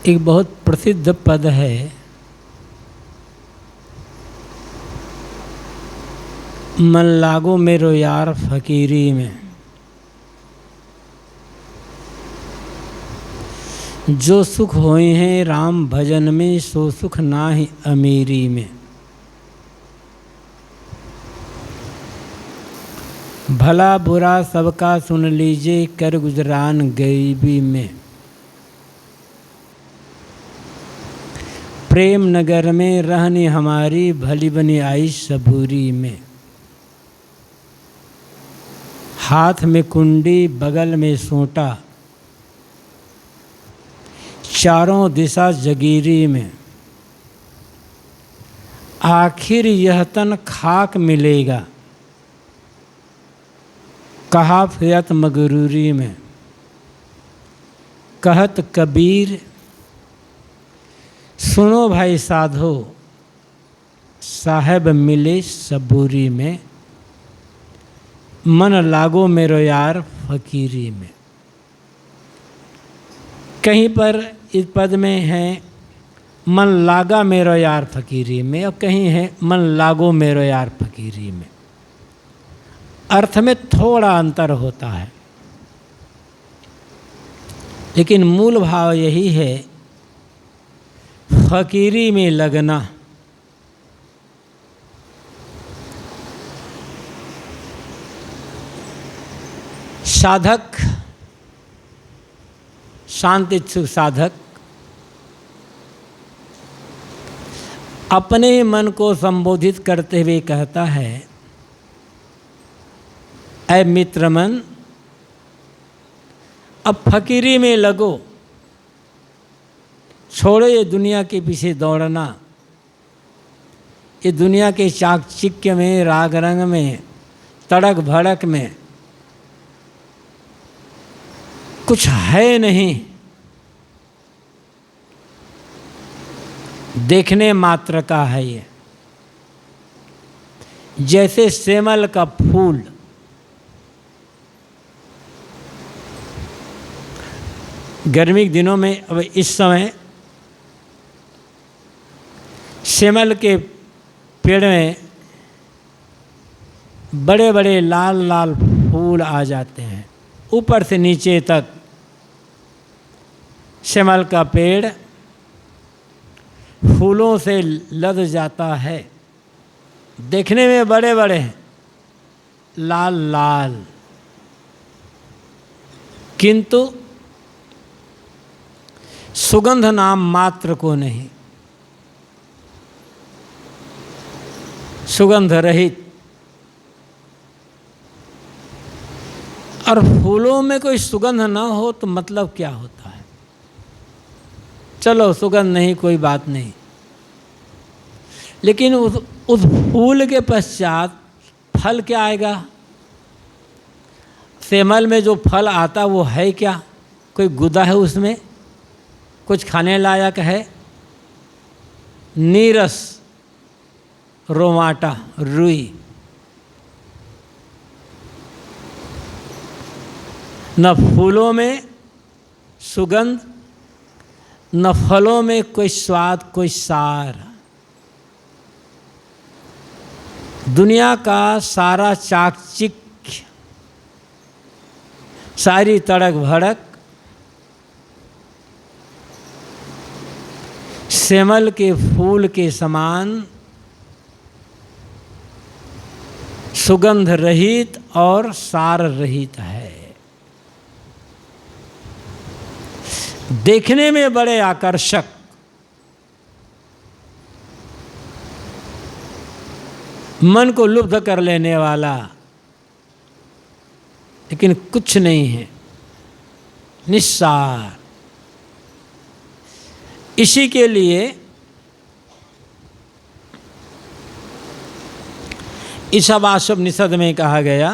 एक बहुत प्रसिद्ध पद है, मन लागो मेरो यार फकीरी में, जो सुख होए हैं राम भजन में, सो सुख नाहि अमीरी में। भला बुरा सबका सुन लीजिए, कर गुजरान गरीबी में। प्रेम नगर में रहनी हमारी, भली बनी आई सबूरी में। हाथ में कुंडी बगल में सोंटा, चारों दिशा जगीरी में। आखिर यह तन खाक मिलेगा, कहा फिरत मगरूरी में। कहत कबीर सुनो भाई साधो, साहेब मिले सबूरी में। मन लागो मेरो यार फकीरी में। कहीं पर इस पद में है मन लागा मेरो यार फकीरी में, और कहीं है मन लागो मेरो यार फकीरी में। अर्थ में थोड़ा अंतर होता है, लेकिन मूल भाव यही है, फकीरी में लगना। साधक, शांति इच्छुक साधक अपने मन को संबोधित करते हुए कहता है, ऐ मित्र मन, अब फकीरी में लगो, छोड़ो ये दुनिया के पीछे दौड़ना। ये दुनिया के चाकचिक्य में, राग रंग में, तड़क भड़क में कुछ है नहीं, देखने मात्र का है ये। जैसे सेमल का फूल गर्मी के दिनों में, अब इस समय सेमल के पेड़ में बड़े बड़े लाल लाल फूल आ जाते हैं, ऊपर से नीचे तक सेमल का पेड़ फूलों से लद जाता है। देखने में बड़े बड़े हैं, लाल लाल, किंतु सुगंध नाम मात्र को नहीं, सुगंध रहित। और फूलों में कोई सुगंध ना हो तो मतलब क्या होता है? चलो सुगंध नहीं, कोई बात नहीं, लेकिन उस फूल के पश्चात फल क्या आएगा? सेमल में जो फल आता वो है क्या? कोई गुदा है उसमें? कुछ खाने लायक है? नीरस, रोमाटा, रुई। न फूलों में सुगंध, न फलों में कोई स्वाद, कोई सार। दुनिया का सारा चाकचिक्य, सारी तड़क भड़क सेमल के फूल के समान सुगंध रहित और सार रहित है। देखने में बड़े आकर्षक, मन को लुब्ध कर लेने वाला, लेकिन कुछ नहीं है, निस्सार। इसी के लिए ईशावास्योपनिषद में कहा गया,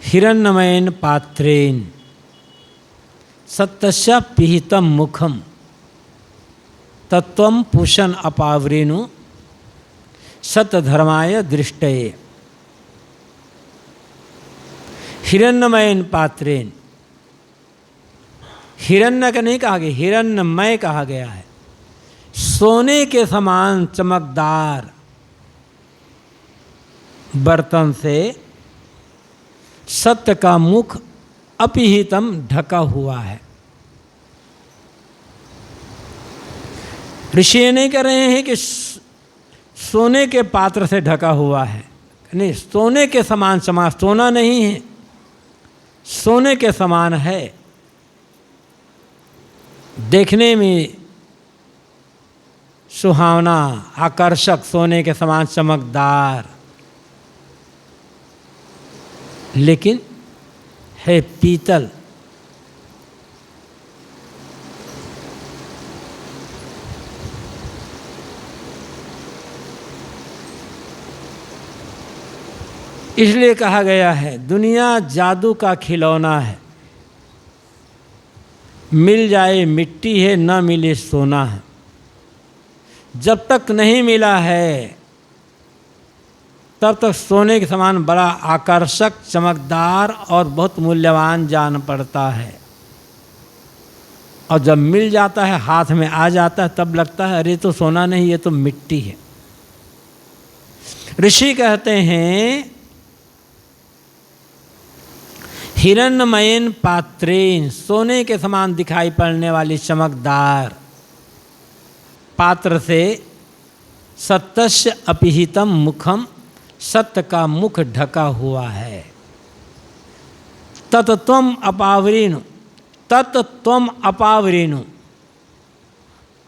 हिरण्मयेन पात्रेण सत्यस्य पिहितम मुखम, तत्वम पूषण अपावरेणु सतधर्माय दृष्टये। हिरण्मयेन पात्रेण, हिरण्य का नहीं कहा गया, हिरण्यमय कहा गया है। सोने के समान चमकदार बर्तन से सत्य का मुख अपिहितम ढका हुआ है। ऋषि ये नहीं कह रहे हैं कि सोने के पात्र से ढका हुआ है, नहीं, सोने के समान समान, सोना नहीं है, सोने के समान है, देखने में सुहावना, आकर्षक, सोने के समान चमकदार, लेकिन है पीतल। इसलिए कहा गया है दुनिया जादू का खिलौना है, मिल जाए मिट्टी है, न मिले सोना है। जब तक नहीं मिला है तब तक सोने के समान बड़ा आकर्षक, चमकदार और बहुत मूल्यवान जान पड़ता है, और जब मिल जाता है, हाथ में आ जाता है, तब लगता है अरे तो सोना नहीं, ये तो मिट्टी है। ऋषि कहते हैं हिरण्मयेन पात्रेन, सोने के समान दिखाई पड़ने वाली चमकदार पात्र से सत्यस्य अपिहितम मुखम, सत्य का मुख ढका हुआ है। तत्त्वम अपावरीनु, तत्त्वम अपावरीनु,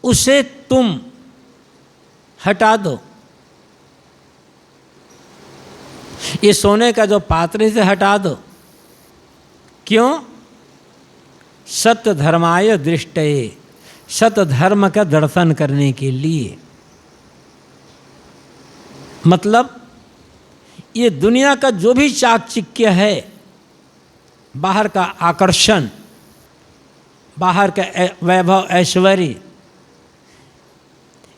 उसे तुम हटा दो। ये सोने का जो पात्र से हटा दो। क्यों? सत्य धर्माय दृष्टये, सत्य धर्म का दर्शन करने के लिए। मतलब ये दुनिया का जो भी चाकचिक्य है, बाहर का आकर्षण, बाहर का वैभव ऐश्वर्य,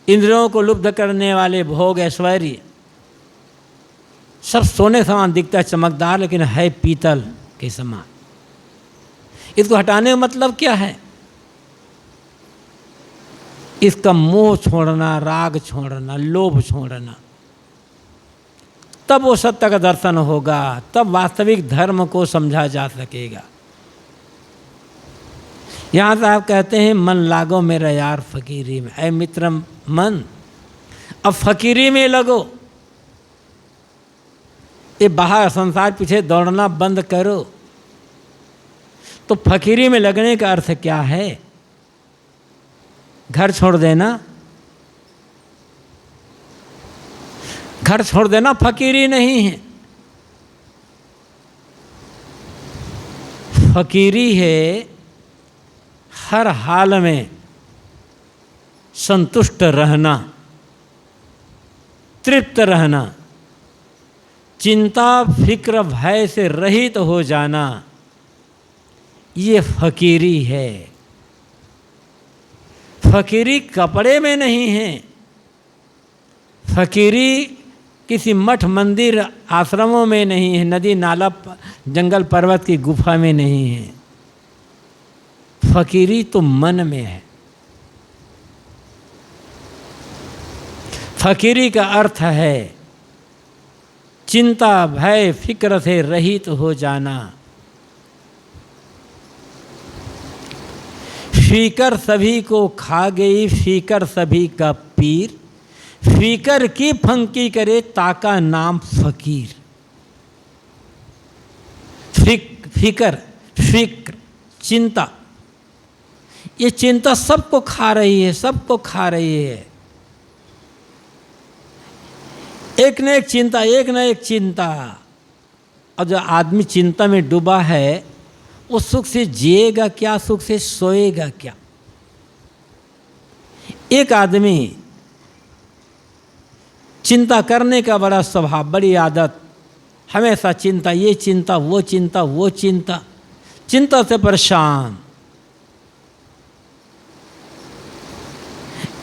इंद्रियों को लुब्ध करने वाले भोग ऐश्वर्य, सब सोने समान दिखता है, चमकदार, लेकिन है पीतल के समान। इसको हटाने का मतलब क्या है? इसका मोह छोड़ना, राग छोड़ना, लोभ छोड़ना, तब वो सत्य का दर्शन होगा, तब वास्तविक धर्म को समझा जा सकेगा। यहाँ साहब कहते हैं मन लागो मेरा यार फकीरी में। ऐ मित्र मन, अब फकीरी में लगो, ये बाहर संसार पीछे दौड़ना बंद करो। तो फकीरी में लगने का अर्थ क्या है? घर छोड़ देना, घर छोड़ देना फकीरी नहीं है। फकीरी है हर हाल में संतुष्ट रहना, तृप्त रहना, चिंता फिक्र भय से रहित हो जाना, ये फकीरी है। फकीरी कपड़े में नहीं है, फकीरी किसी मठ मंदिर आश्रमों में नहीं है, नदी नाला जंगल पर्वत की गुफा में नहीं है। फकीरी तो मन में है। फकीरी का अर्थ है चिंता भय फिक्र से रहित हो जाना। फीकर सभी को खा गई, फीकर सभी का पीर, फीकर की फंकी करे ताका नाम फकीर। फिक्र, चिंता, ये चिंता सबको खा रही है, सबको खा रही है। एक न एक चिंता, एक न एक चिंता। और जो आदमी चिंता में डूबा है, वो सुख से जिएगा क्या, सुख से सोएगा क्या? एक आदमी चिंता करने का बड़ा स्वभाव, बड़ी आदत, हमेशा चिंता, ये चिंता, वो चिंता, वो चिंता, चिंता से परेशान।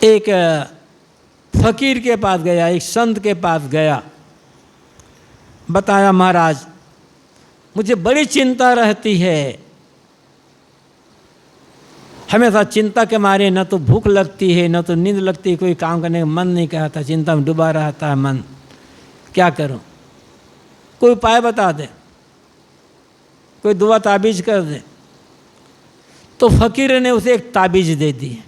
एक फकीर के पास गया, एक संत के पास गया, बताया महाराज मुझे बड़ी चिंता रहती है, हमेशा चिंता के मारे न तो भूख लगती है, न तो नींद लगती है, कोई काम करने का मन नहीं करता, चिंता में डूबा रहता है मन। क्या करूं? कोई उपाय बता दे, कोई दुआ ताबीज कर दे। तो फकीर ने उसे एक ताबीज दे दी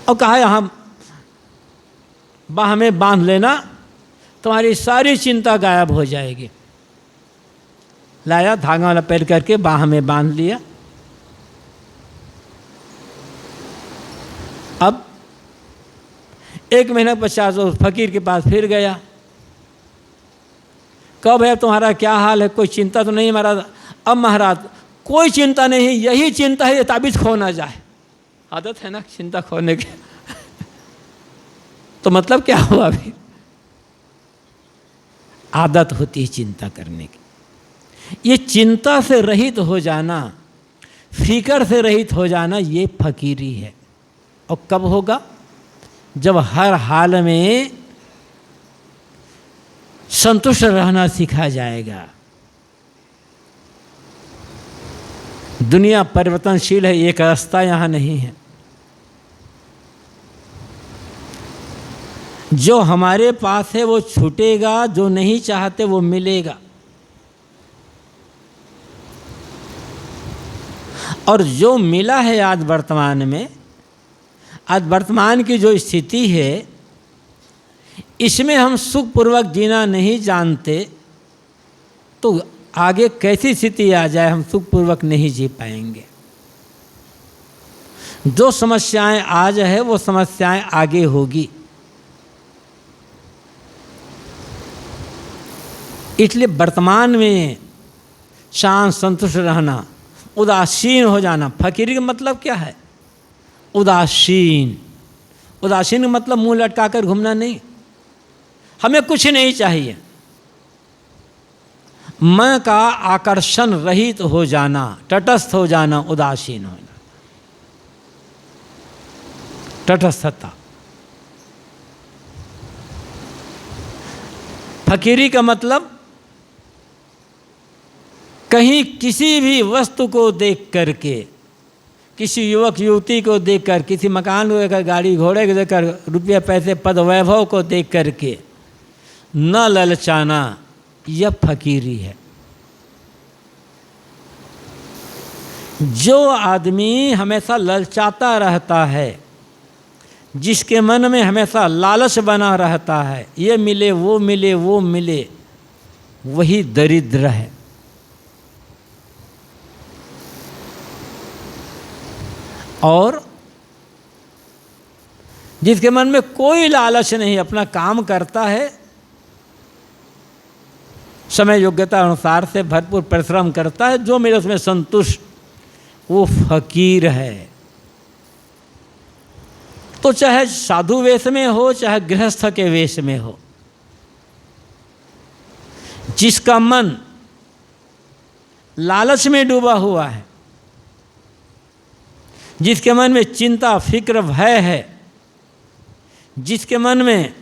और कहा यहाँ बाह में बांध लेना, तुम्हारी सारी चिंता गायब हो जाएगी। लाया, धागा लपेट करके बाह में बांध लिया। अब 1 महीने पश्चात उस फकीर के पास फिर गया। कब है तुम्हारा क्या हाल है? कोई चिंता तो नहीं महाराज? अब महाराज कोई चिंता नहीं, यही चिंता है ये ताबीज खो ना जाए। आदत है ना चिंता खोने की। तो मतलब क्या हुआ? अभी आदत होती है चिंता करने की। ये चिंता से रहित हो जाना, फिक्र से रहित हो जाना, ये फकीरी है। और कब होगा? जब हर हाल में संतुष्ट रहना सीखा जाएगा। दुनिया परिवर्तनशील है, एक रास्ता यहाँ नहीं है। जो हमारे पास है वो छूटेगा, जो नहीं चाहते वो मिलेगा। और जो मिला है आज वर्तमान में, आज वर्तमान की जो स्थिति है, इसमें हम सुखपूर्वक जीना नहीं जानते तो आगे कैसी स्थिति आ जाए हम सुखपूर्वक नहीं जी पाएंगे। जो समस्याएं आज है वो समस्याएं आगे होगी। इसलिए वर्तमान में शांत संतुष्ट रहना, उदासीन हो जाना। फकीरी का मतलब क्या है? उदासीन। उदासीन का मतलब मुंह लटका कर घूमना नहीं। हमें कुछ नहीं चाहिए। मैं का आकर्षण रहित हो जाना, तटस्थ हो जाना, उदासीन हो जाना, तटस्थता। फकीरी का मतलब कहीं किसी भी वस्तु को देख करके, किसी युवक युवती को देखकर, किसी मकान को देखकर, गाड़ी घोड़े को देखकर, रुपये पैसे पद वैभव को देख करके न ललचाना, यह फकीरी है। जो आदमी हमेशा ललचाता रहता है, जिसके मन में हमेशा लालच बना रहता है, ये मिले वो मिले वो मिले, वही दरिद्र है। और जिसके मन में कोई लालच नहीं, अपना काम करता है, समय योग्यता अनुसार से भरपूर परिश्रम करता है, जो मेरे उसमें संतुष्ट, वो फकीर है। तो चाहे साधु वेश में हो, चाहे गृहस्थ के वेश में हो, जिसका मन लालच में डूबा हुआ है, जिसके मन में चिंता फिक्र भय है, जिसके मन में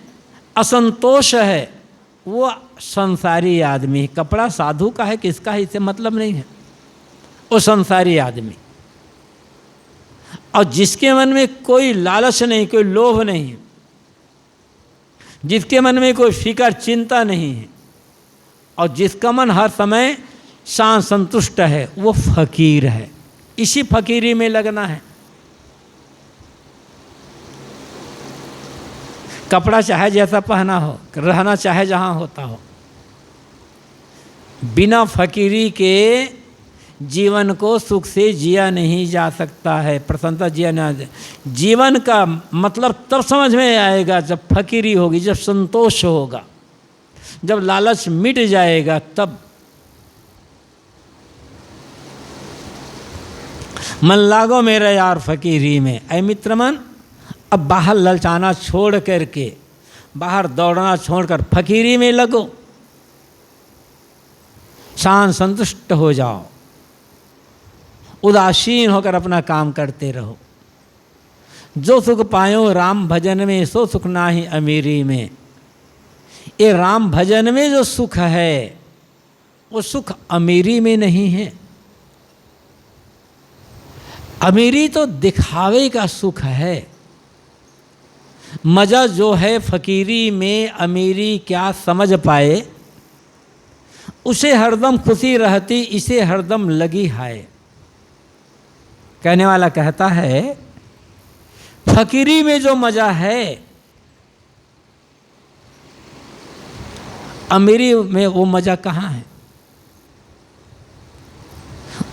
असंतोष है, वो संसारी आदमी। कपड़ा साधु का है किसका है इससे मतलब नहीं है, वो संसारी आदमी। और जिसके मन में कोई लालच नहीं, कोई लोभ नहीं, जिसके मन में कोई फिक्र चिंता नहीं है, और जिसका मन हर समय शांत संतुष्ट है, वो फकीर है। इसी फकीरी में लगना है। कपड़ा चाहे जैसा पहना हो, रहना चाहे जहाँ होता हो, बिना फकीरी के जीवन को सुख से जिया नहीं जा सकता है, प्रसन्नता जिया नहीं। जीवन का मतलब तब समझ में आएगा जब फकीरी होगी, जब संतोष होगा, जब लालच मिट जाएगा, तब। मन लागो मेरा यार फकीरी में। ऐ मित्र मन, अब बाहर ललचाना छोड़ करके, बाहर दौड़ना छोड़कर फकीरी में लगो, शांत संतुष्ट हो जाओ, उदासीन होकर अपना काम करते रहो। जो सुख पायो राम भजन में, सो सुख नाही अमीरी में। ये राम भजन में जो सुख है, वो सुख अमीरी में नहीं है। अमीरी तो दिखावे का सुख है। मज़ा जो है फकीरी में, अमीरी क्या समझ पाए, उसे हरदम खुशी रहती, इसे हरदम लगी हाय। कहने वाला कहता है फकीरी में जो मज़ा है, अमीरी में वो मज़ा कहाँ है।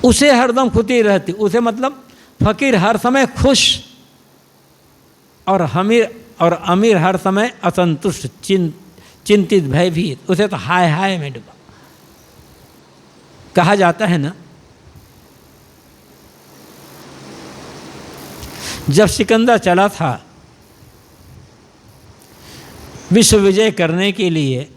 उसे हरदम खुशी रहती, उसे मतलब फकीर हर समय खुश और अमीर हर समय असंतुष्ट, चिंतित, भयभीत। उसे तो हाय हाय में डूबा। कहा जाता है ना, जब सिकंदर चला था विश्व विजय करने के लिए,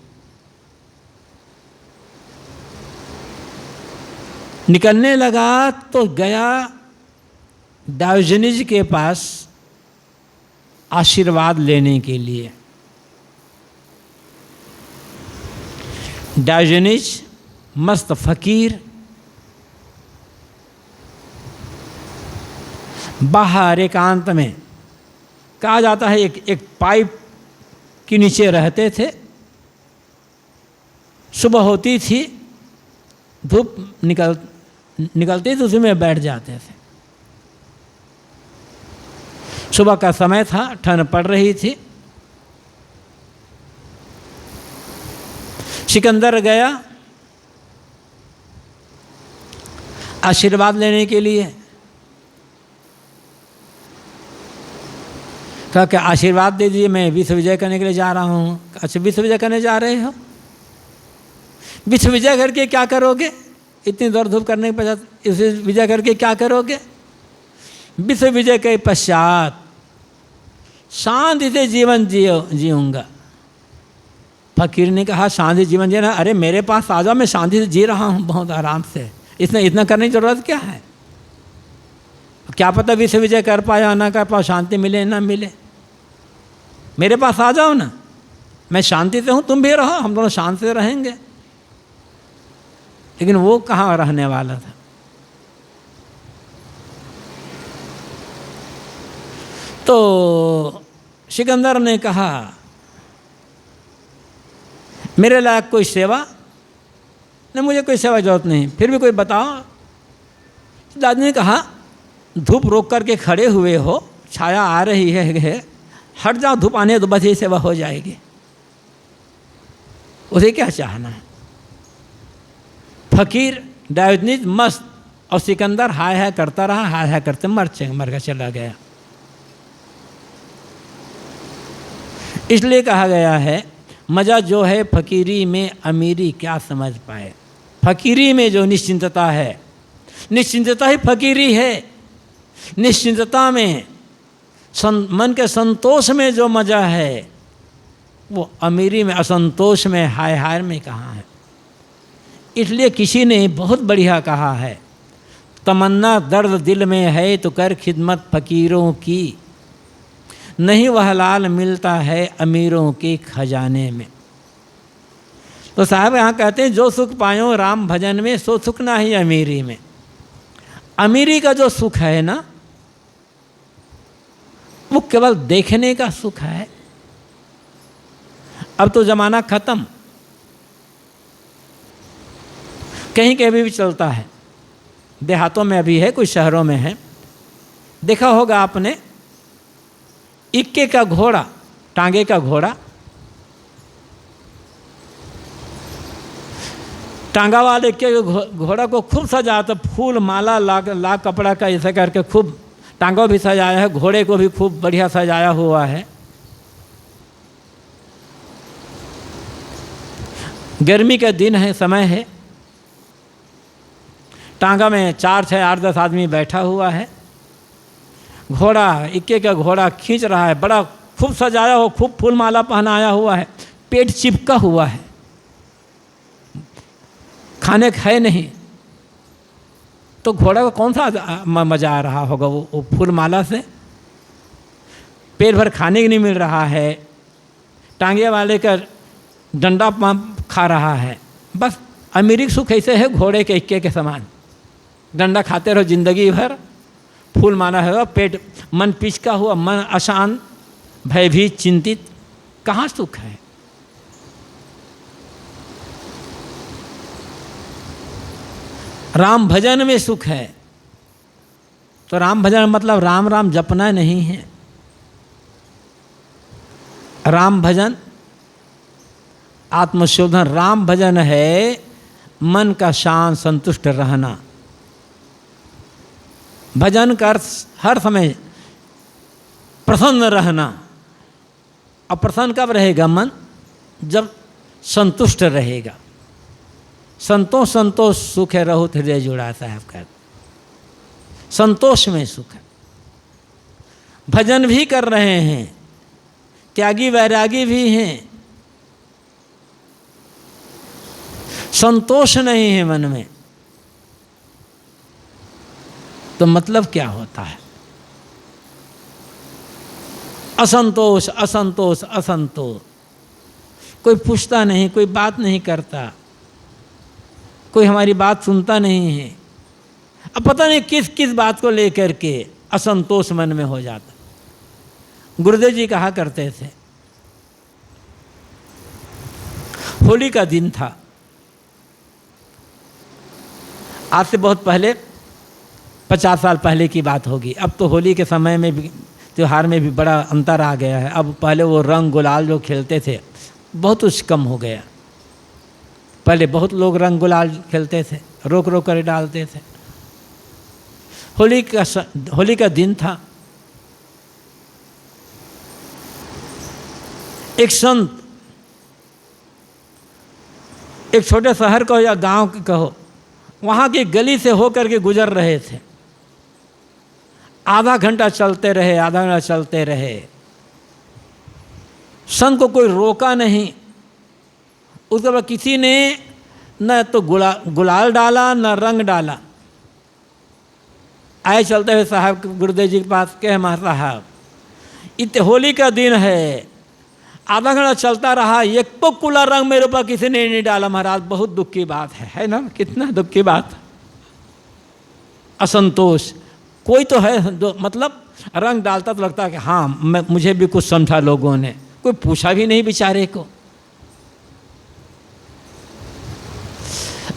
निकलने लगा तो गया डायोजनीज के पास आशीर्वाद लेने के लिए। डायोजनीज मस्त फकीर बाहर एकांत में, कहा जाता है एक पाइप के नीचे रहते थे। सुबह होती थी, धूप निकलती थी, उसी में बैठ जाते थे। सुबह का समय था, ठंड पड़ रही थी। सिकंदर गया आशीर्वाद लेने के लिए। कहा कि आशीर्वाद दे दीजिए, मैं विश्व विजय करने के लिए जा रहा हूँ। अच्छा, विश्व विजय करने जा रहे हो? विश्व विजय करके क्या करोगे? इतनी दौड़ धूप करने के पश्चात विश्व विजय करके क्या करोगे? विश्व विजय के पश्चात शांति से जीवन जीऊँगा। फकीर ने कहा शांति जीवन जीना? अरे मेरे पास आ जाओ, मैं शांति से जी रहा हूँ बहुत आराम से, इसमें इतना करने की ज़रूरत क्या है? क्या पता विश्व विजय कर पाए या ना कर पाओ, शांति मिले ना मिले। मेरे पास आ जाओ ना, मैं शांति से हूँ, तुम भी रहो, हम दोनों शांति से रहेंगे। लेकिन वो कहाँ रहने वाला था। तो सिकंदर ने कहा मेरे लायक कोई सेवा नहीं, मुझे कोई सेवा जरूरत नहीं, फिर भी कोई बताओ। दादी ने कहा धूप रोक करके खड़े हुए हो, छाया आ रही है, हट जाओ, धूप आने तो बस ये सेवा हो जाएगी। उसे क्या चाहना है? फकीर डायोजनीज मस्त और सिकंदर हाय हाय करता रहा, हाय हाय करते मर कर चला गया। इसलिए कहा गया है मज़ा जो है फकीरी में, अमीरी क्या समझ पाए। फकीरी में जो निश्चिंतता है, निश्चिंतता ही फकीरी है। निश्चिंतता में, मन के संतोष में जो मज़ा है, वो अमीरी में, असंतोष में, हाय हाय में कहाँ है। इसलिए किसी ने बहुत बढ़िया कहा है, तमन्ना दर्द दिल में है तो कर खिदमत फकीरों की, नहीं वह लाल मिलता है अमीरों के खजाने में। तो साहब यहाँ कहते हैं जो सुख पायो राम भजन में, सो सुख ना ही अमीरी में। अमीरी का जो सुख है ना, वो केवल देखने का सुख है। अब तो जमाना खत्म, कहीं कहीं भी चलता है, देहातों में अभी है, कुछ शहरों में है। देखा होगा आपने, इक्के का घोड़ा, टांगे का घोड़ा, टांगा वाले के घोड़ा को खूब सजाया, तो फूल माला ला कपड़ा का ऐसा करके खूब टांगा भी सजाया है, घोड़े को भी खूब बढ़िया सजाया हुआ है। गर्मी के दिन है, समय है, टांगा में 4, 6, 8, 10 आदमी बैठा हुआ है। घोड़ा, इक्के का घोड़ा खींच रहा है, बड़ा खूब सजाया हो, खूब फूल माला पहनाया हुआ है, पेट चिपका हुआ है, खाने खाए नहीं, तो घोड़ा को कौन सा मजा आ रहा होगा? वो फूल माला से पेट भर खाने की नहीं मिल रहा है, टांगे वाले का डंडा खा रहा है। बस अमीरी सुख ऐसे है, घोड़े के इक्के के समान, डंडा खाते रहो जिंदगी भर, फूल माना है पेट, मन पिचका हुआ, मन अशांत, भयभीत, चिंतित, कहाँ सुख है? राम भजन में सुख है। तो राम भजन मतलब राम राम जपना नहीं है। राम भजन आत्मशोधन, राम भजन है मन का शांत संतुष्ट रहना। भजन का अर्थ हर समय प्रसन्न रहना। और प्रसन्न कब रहेगा मन? जब संतुष्ट रहेगा। संतोष संतोष सुख है, रहो हृदय जुड़ा, साहब का संतोष में सुख है। भजन भी कर रहे हैं, त्यागी वैरागी भी हैं, संतोष नहीं है मन में, तो मतलब क्या होता है? असंतोष असंतोष असंतोष। कोई पूछता नहीं, कोई बात नहीं करता, कोई हमारी बात सुनता नहीं है। अब पता नहीं किस किस बात को लेकर के असंतोष मन में हो जाता। गुरुदेव जी कहा करते थे, होली का दिन था, आज से बहुत पहले 50 साल पहले की बात होगी। अब तो होली के समय में भी, त्यौहार में भी बड़ा अंतर आ गया है। अब पहले वो रंग गुलाल जो खेलते थे बहुत कुछ कम हो गया। पहले बहुत लोग रंग गुलाल खेलते थे, रोक रोक कर डालते थे। होली का दिन था। एक संत एक छोटे शहर कहो या गांव कहो, वहाँ की गली से होकर के गुजर रहे थे। आधा घंटा चलते रहे, आधा घंटा चलते रहे। संत को कोई रोका नहीं। उसके बाद किसी ने न तो गुलाल डाला न रंग डाला। आए चलते हुए साहब गुरुदेव जी के पास, कहे महाराज साहब इतने होली का दिन है, आधा घंटा चलता रहा, एक तो कुला रंग मेरे ऊपर किसी ने नहीं डाला। महाराज बहुत दुख की बात है ना? कितना दुख की बात। असंतोष कोई तो है जो मतलब रंग डालता तो लगता है कि हाँ मुझे भी कुछ समझा लोगों ने। कोई पूछा भी नहीं बेचारे को।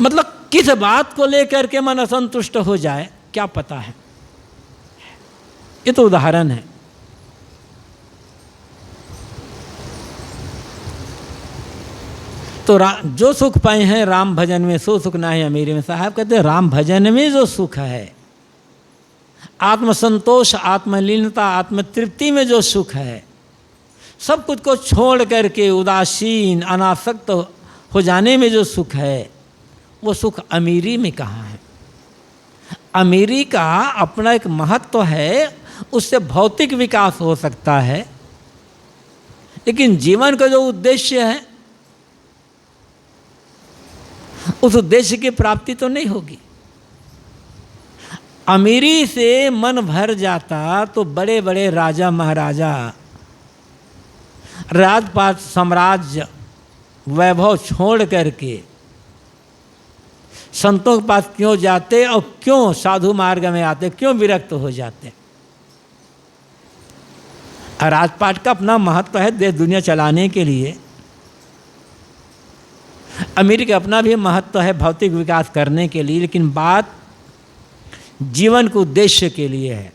मतलब किस बात को लेकर के मन असंतुष्ट हो जाए क्या पता है। ये तो उदाहरण है। तो जो सुख पाए हैं राम भजन में, सो सुख ना है अमीरी में। साहब कहते हैं राम भजन में जो सुख है, आत्मसंतोष, आत्मलीनता, आत्मतृप्ति में जो सुख है, सब कुछ को छोड़ करके उदासीन अनासक्त हो जाने में जो सुख है, वो सुख अमीरी में कहाँ है। अमीरी का अपना एक महत्व है, उससे भौतिक विकास हो सकता है, लेकिन जीवन का जो उद्देश्य है उस उद्देश्य की प्राप्ति तो नहीं होगी। अमीरी से मन भर जाता तो बड़े बड़े राजा महाराजा, राजपाट, साम्राज्य, वैभव छोड़ करके संतों के पास क्यों जाते और क्यों साधु मार्ग में आते, क्यों विरक्त हो जाते। राजपाट का अपना महत्व है देश दुनिया चलाने के लिए, अमीर का अपना भी महत्व है भौतिक विकास करने के लिए, लेकिन बात जीवन के उद्देश्य के लिए है,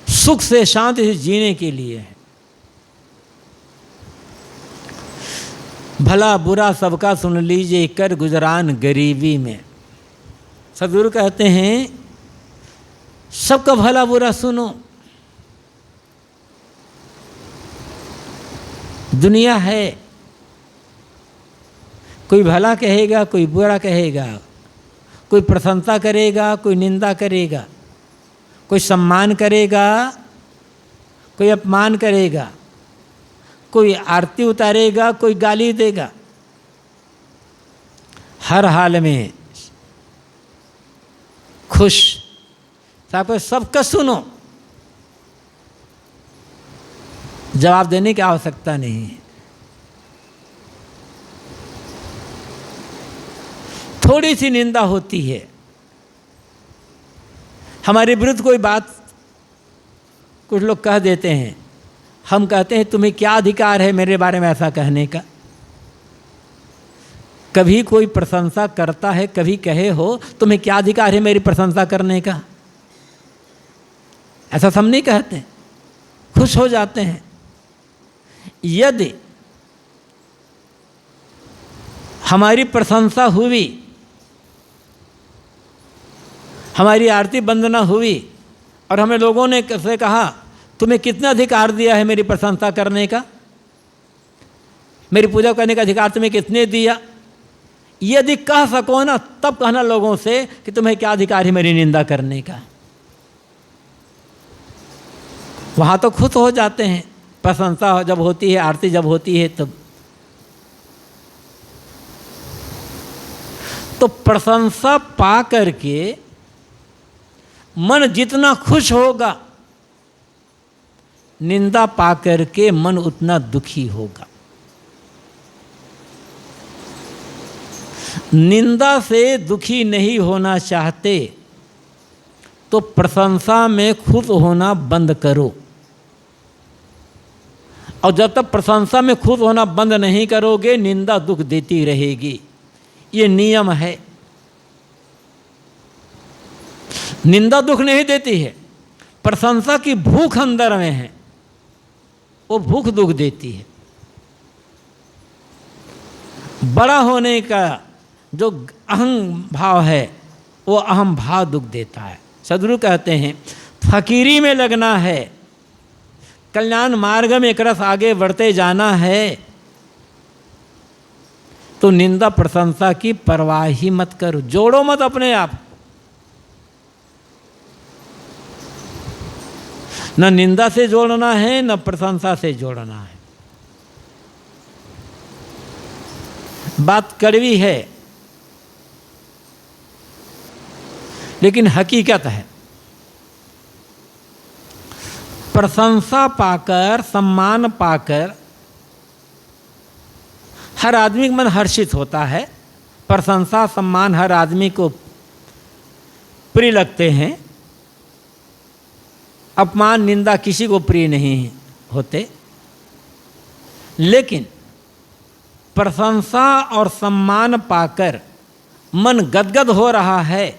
सुख से शांति से जीने के लिए है। भला बुरा सबका सुन लीजिए, कर गुजरान गरीबी में। सदगुरु कहते हैं सबका भला बुरा सुनो। दुनिया है, कोई भला कहेगा, कोई बुरा कहेगा, कोई प्रशंसा करेगा, कोई निंदा करेगा, कोई सम्मान करेगा, कोई अपमान करेगा, कोई आरती उतारेगा, कोई गाली देगा। हर हाल में खुश साहब सबका सुनो, जवाब देने की आवश्यकता नहीं है। थोड़ी सी निंदा होती है, हमारे विरुद्ध कोई बात कुछ लोग कह देते हैं, हम कहते हैं तुम्हें क्या अधिकार है मेरे बारे में ऐसा कहने का। कभी कोई प्रशंसा करता है, कभी कहे हो तुम्हें क्या अधिकार है मेरी प्रशंसा करने का, ऐसा हम नहीं कहते, खुश हो जाते हैं। यदि हमारी प्रशंसा हुई, हमारी आरती वंदना हुई और हमें लोगों ने कैसे कहा तुम्हें कितना अधिकार दिया है मेरी प्रशंसा करने का, मेरी पूजा करने का अधिकार तुम्हें किसने दिया, यदि कह सको ना तब कहना लोगों से कि तुम्हें क्या अधिकार है मेरी निंदा करने का। वहाँ तो खुश हो जाते हैं, प्रशंसा जब होती है, आरती जब होती है तब। तो प्रशंसा पा करके मन जितना खुश होगा, निंदा पा करके मन उतना दुखी होगा। निंदा से दुखी नहीं होना चाहते तो प्रशंसा में खुश होना बंद करो, और जब तक प्रशंसा में खुश होना बंद नहीं करोगे निंदा दुख देती रहेगी। ये नियम है। निंदा दुख नहीं देती है, प्रशंसा की भूख अंदर में है, वो भूख दुख देती है। बड़ा होने का जो अहम भाव है वो अहम भाव दुख देता है। सदगुरु कहते हैं फकीरी में लगना है, कल्याण मार्ग में एक रस आगे बढ़ते जाना है, तो निंदा प्रशंसा की परवाह ही मत करो, जोड़ो मत अपने आप। न निंदा से जोड़ना है न प्रशंसा से जोड़ना है। बात कड़वी है लेकिन हकीकत है। प्रशंसा पाकर, सम्मान पाकर हर आदमी का मन हर्षित होता है। प्रशंसा सम्मान हर आदमी को प्रिय लगते हैं, अपमान निंदा किसी को प्रिय नहीं होते। लेकिन प्रशंसा और सम्मान पाकर मन गदगद हो रहा है,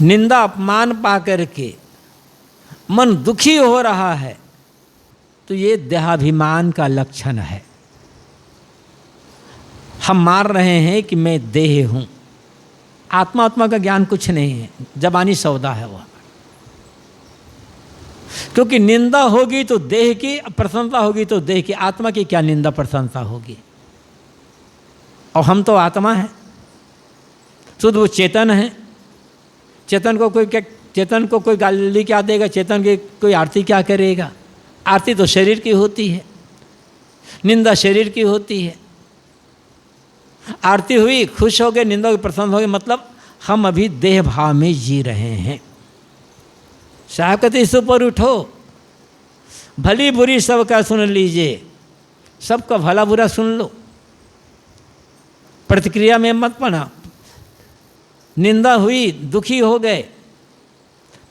निंदा अपमान पाकर के मन दुखी हो रहा है, तो ये देहाभिमान का लक्षण है। हम मान रहे हैं कि मैं देह हूँ, आत्मा का ज्ञान कुछ नहीं है, जबानी सौदा है वह। क्योंकि निंदा होगी तो देह की, प्रशंसा होगी तो देह की, आत्मा की क्या निंदा प्रशंसा होगी। और हम तो आत्मा हैं, शुद्ध वो चेतन है। चेतन को कोई गाली क्या देगा, चेतन की कोई आरती क्या करेगा। आरती तो शरीर की होती है, निंदा शरीर की होती है। आरती हुई खुश हो गए, निंदा हुई प्रसन्न हो गए, मतलब हम अभी देह भाव में जी रहे हैं। साहब कहते इस ऊपर उठो, भली बुरी सबका सुन लीजिए, सबका भला बुरा सुन लो, प्रतिक्रिया में मत पड़ा। निंदा हुई दुखी हो गए,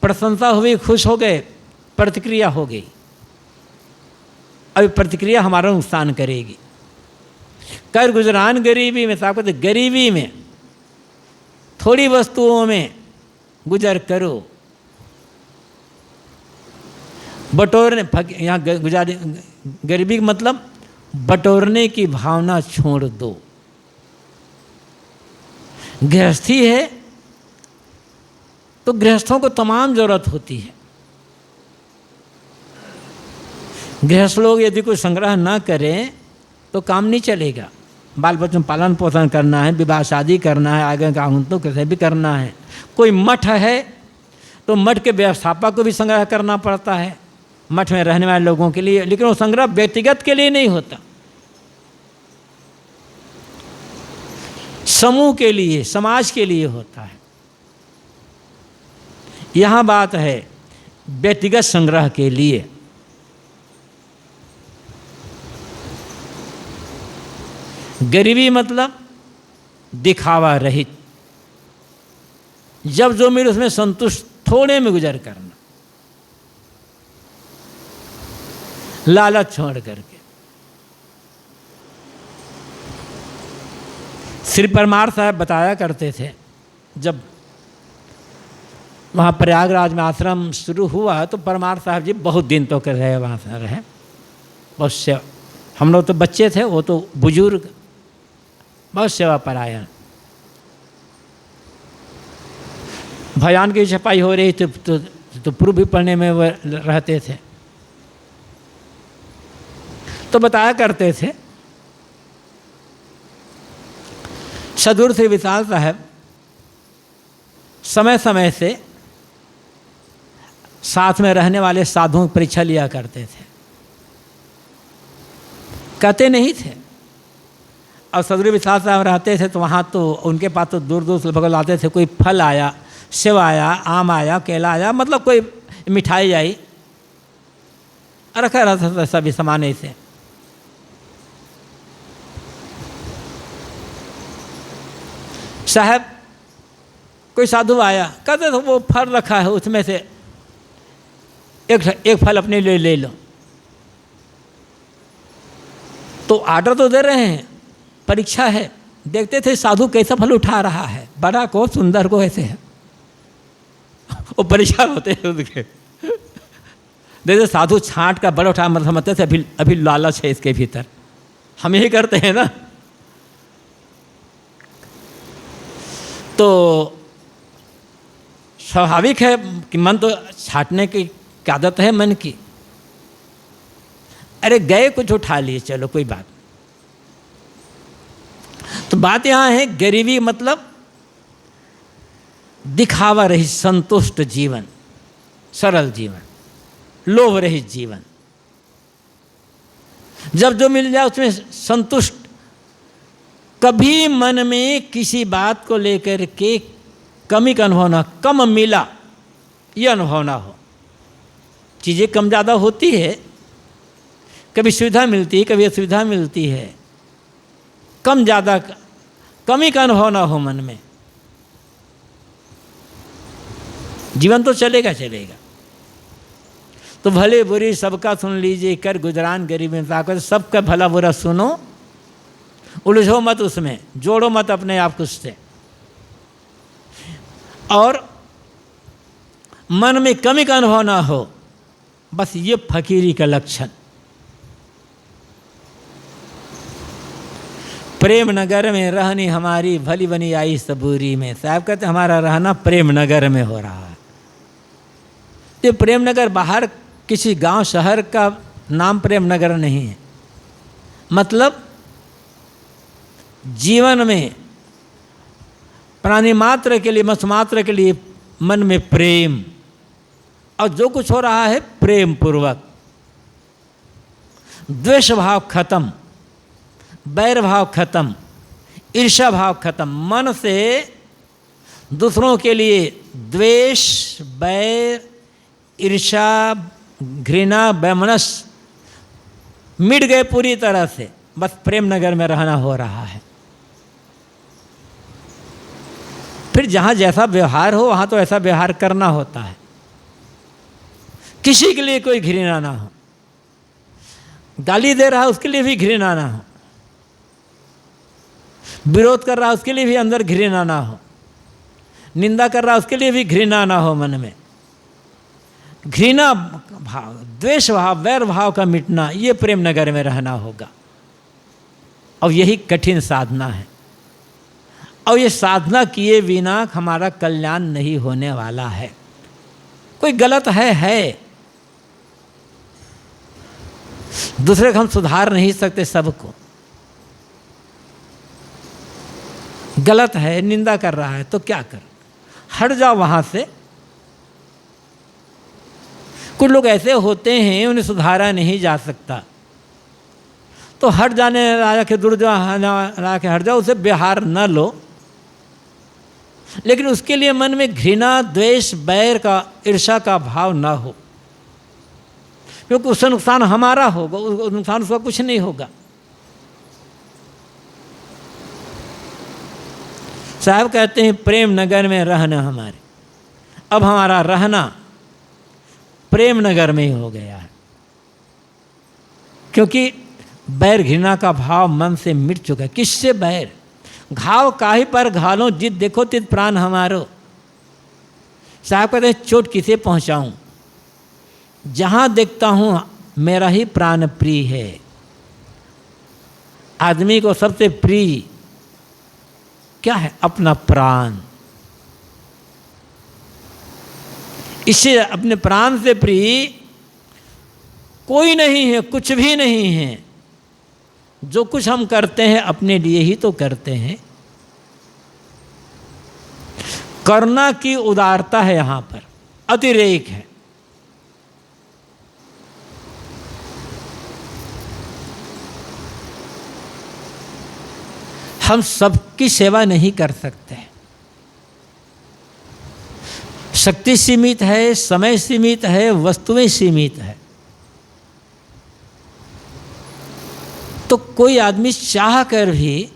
प्रशंसा हुई खुश हो गए, प्रतिक्रिया हो गई। अभी प्रतिक्रिया हमारा नुकसान करेगी। कर गुजरान गरीबी में, साहब कहते गरीबी में थोड़ी वस्तुओं में गुजर करो, बटोरने, यहाँ गरीबी का मतलब बटोरने की भावना छोड़ दो। गृहस्थी है तो गृहस्थों को तमाम जरूरत होती है। गृहस्थ लोग यदि कोई संग्रह ना करें तो काम नहीं चलेगा। बाल बच्चों पालन पोषण करना है, विवाह शादी करना है, आगे का तो कैसे भी करना है। कोई मठ है तो मठ के व्यवस्थापक को भी संग्रह करना पड़ता है, मठ में रहने वाले लोगों के लिए। लेकिन वो संग्रह व्यक्तिगत के लिए नहीं होता, समूह के लिए, समाज के लिए होता है। यहाँ बात है व्यक्तिगत संग्रह के लिए। गरीबी मतलब दिखावा रहित, जब जो मिले उसमें संतुष्ट, थोड़े में गुजर करना, लालच छोड़ करके। श्री परमार साहब बताया करते थे, जब वहाँ प्रयागराज में आश्रम शुरू हुआ तो परमार साहब जी बहुत दिन तो कर रहे, वहाँ से रहे, बहुत सेवा। हम लोग तो बच्चे थे, वो तो बुजुर्ग, बहुत सेवा परायण। भयान की छपाई हो रही थी तो पूर्व भी पढ़ने में वो रहते थे, तो बताया करते थे सदगुरु श्री विशाल साहब समय समय से साथ में रहने वाले साधुओं की परीक्षा लिया करते थे, कहते नहीं थे। और सदगुरु विशाल साहब रहते थे तो वहाँ तो उनके पास तो दूर दूर से भगवान आते थे, कोई फल आया, सेव आया, आम आया, केला आया, मतलब कोई मिठाई आई, रखा रहता था सभी सामान ऐसे। साहब कोई साधु आया, कहते थे वो फल रखा है उसमें से एक फल अपने लिए ले लो। तो ऑर्डर तो दे रहे हैं, परीक्षा है, देखते थे साधु कैसा फल उठा रहा है, बड़ा को सुंदर को ऐसे है, वो परीक्षा होते हैं उसके। देखते साधु छांट का बड़ा उठा, मतलब समझते थे अभी लालच है इसके भीतर, हम यही करते हैं ना। तो स्वाभाविक है कि मन तो छाटने की आदत है मन की। अरे गए कुछ उठा लिए, चलो कोई बात। तो बात यहाँ है गरीबी मतलब दिखावा रहित संतुष्ट जीवन, सरल जीवन, लोभ रहित जीवन। जब जो मिल जाए उसमें संतुष्ट, कभी मन में किसी बात को लेकर के कमी का अनुभव ना, कम मिला ये अनुभव ना हो। चीज़ें कम ज़्यादा होती है, कभी सुविधा मिलती है, कभी असुविधा मिलती है, कम ज़्यादा कमी का अनुभव ना हो मन में, जीवन तो चलेगा चलेगा। तो भले बुरी सबका सुन लीजिए, कर गुजरान गरीब में ताकत, सबका भला बुरा सुनो, उलझो मत उसमें, जोड़ो मत अपने आप कुछ से। और मन में कमी का अनुभव ना हो, बस ये फकीरी का लक्षण। प्रेम नगर में रहनी हमारी भली बनी आई सबूरी में। साहब कहते हमारा रहना प्रेम नगर में हो रहा है। ये प्रेम नगर बाहर किसी गांव शहर का नाम प्रेम नगर नहीं है, मतलब जीवन में प्राणी मात्र के लिए, मनुष्य मात्र के लिए मन में प्रेम, और जो कुछ हो रहा है प्रेम पूर्वक। द्वेष भाव खत्म, बैर भाव खत्म, ईर्ष्या भाव खत्म। मन से दूसरों के लिए द्वेष, बैर, ईर्ष्या, घृणा, वैमनस्य मिट गए पूरी तरह से। बस प्रेम नगर में रहना हो रहा है। फिर जहाँ जैसा व्यवहार हो वहाँ तो ऐसा व्यवहार करना होता है। किसी के लिए कोई घृणा ना हो, गाली दे रहा है उसके लिए भी घृणा ना हो, विरोध कर रहा है उसके लिए भी अंदर घृणा ना हो, निंदा कर रहा है उसके लिए भी घृणा ना हो मन में। घृणा भाव, द्वेष भाव, वैर भाव का मिटना, ये प्रेम नगर में रहना होगा। और यही कठिन साधना है, और ये साधना किए बिना हमारा कल्याण नहीं होने वाला है। कोई गलत है, दूसरे को हम सुधार नहीं सकते। सबको गलत है, निंदा कर रहा है तो क्या कर, हट जाओ वहां से। कुछ लोग ऐसे होते हैं उन्हें सुधारा नहीं जा सकता, तो हट जाने राजा के दूर जा के हट जाओ, उसे व्यवहार न लो। लेकिन उसके लिए मन में घृणा, द्वेष, बैर का, ईर्ष्या का भाव ना हो, क्योंकि उससे नुकसान हमारा होगा, नुकसान उसका कुछ नहीं होगा। साहब कहते हैं प्रेम नगर में रहना हमारे, अब हमारा रहना प्रेम नगर में ही हो गया है, क्योंकि बैर घृणा का भाव मन से मिट चुका है। किससे बैर? घाव काहे पर घालो, जित देखो तित प्राण हमारो। साहब कहते हैं चोट किसे पहुंचाऊं, जहां देखता हूं मेरा ही प्राण प्रिय है। आदमी को सबसे प्रिय क्या है? अपना प्राण। इससे अपने प्राण से प्रिय कोई नहीं है, कुछ भी नहीं है। जो कुछ हम करते हैं अपने लिए ही तो करते हैं। करना की उदारता है, यहां पर अतिरेक है। हम सबकी सेवा नहीं कर सकते। शक्ति सीमित है, समय सीमित है, वस्तुएं सीमित है। तो कोई आदमी चाह कर भी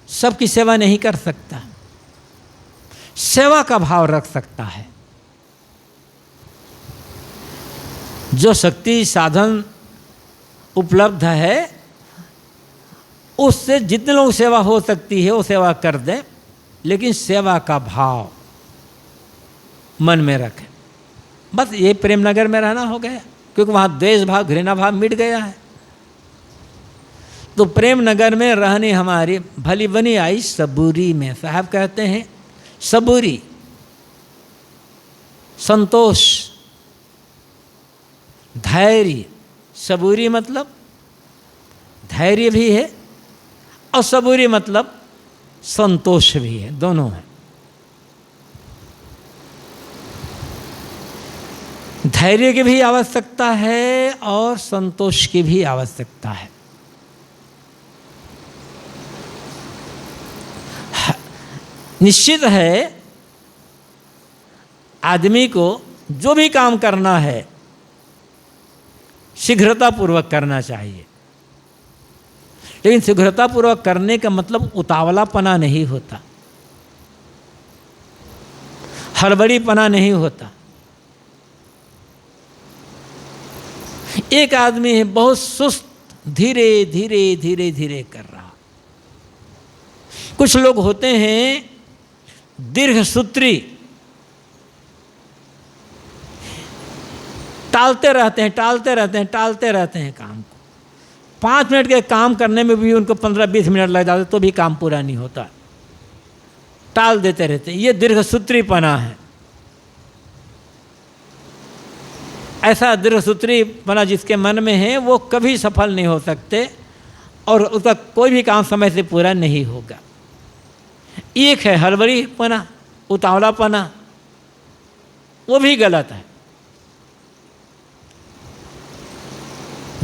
सबकी सेवा नहीं कर सकता। सेवा का भाव रख सकता है। जो शक्ति साधन उपलब्ध है उससे जितने लोग सेवा हो सकती है वो सेवा कर दें, लेकिन सेवा का भाव मन में रखें। बस ये प्रेम नगर में रहना हो गया, क्योंकि वहाँ द्वेष भाव घृणा भाव मिट गया है। तो प्रेम नगर में रहने हमारी भली बनी आई सबूरी में। साहब कहते हैं सबूरी संतोष, धैर्य। सबूरी मतलब धैर्य भी है और सबूरी मतलब संतोष भी है, दोनों है। धैर्य की भी आवश्यकता है और संतोष की भी आवश्यकता है। निश्चित है आदमी को जो भी काम करना है शीघ्रतापूर्वक करना चाहिए, लेकिन शीघ्रतापूर्वक करने का मतलब उतावलापना नहीं होता, हड़बड़ीपना नहीं होता। एक आदमी है बहुत सुस्त, धीरे धीरे धीरे धीरे कर रहा। कुछ लोग होते हैं दीर्घसूत्री, टालते रहते हैं काम को। 5 मिनट के काम करने में भी उनको 15-20 मिनट लग जाते तो भी काम पूरा नहीं होता, टाल देते रहते। ये दीर्घसूत्रीपना है। ऐसा दीर्घसूत्रीपना जिसके मन में है वो कभी सफल नहीं हो सकते और उसका कोई भी काम समय से पूरा नहीं होगा। एक है हड़बड़ीपना, उतावलापना, वो भी गलत है।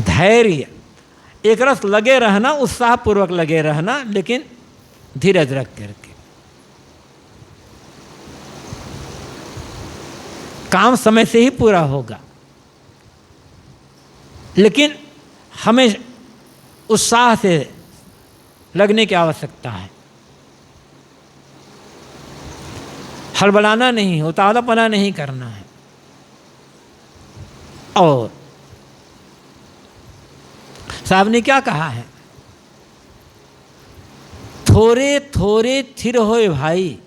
धैर्य, एक रस लगे रहना, उत्साहपूर्वक लगे रहना, लेकिन धीरज रख करके। काम समय से ही पूरा होगा, लेकिन हमें उत्साह से लगने की आवश्यकता है। हड़बड़ाना नहीं, उतावलापना नहीं करना है। और साहब ने क्या कहा है? थोरे थोरे थिर होए भाई,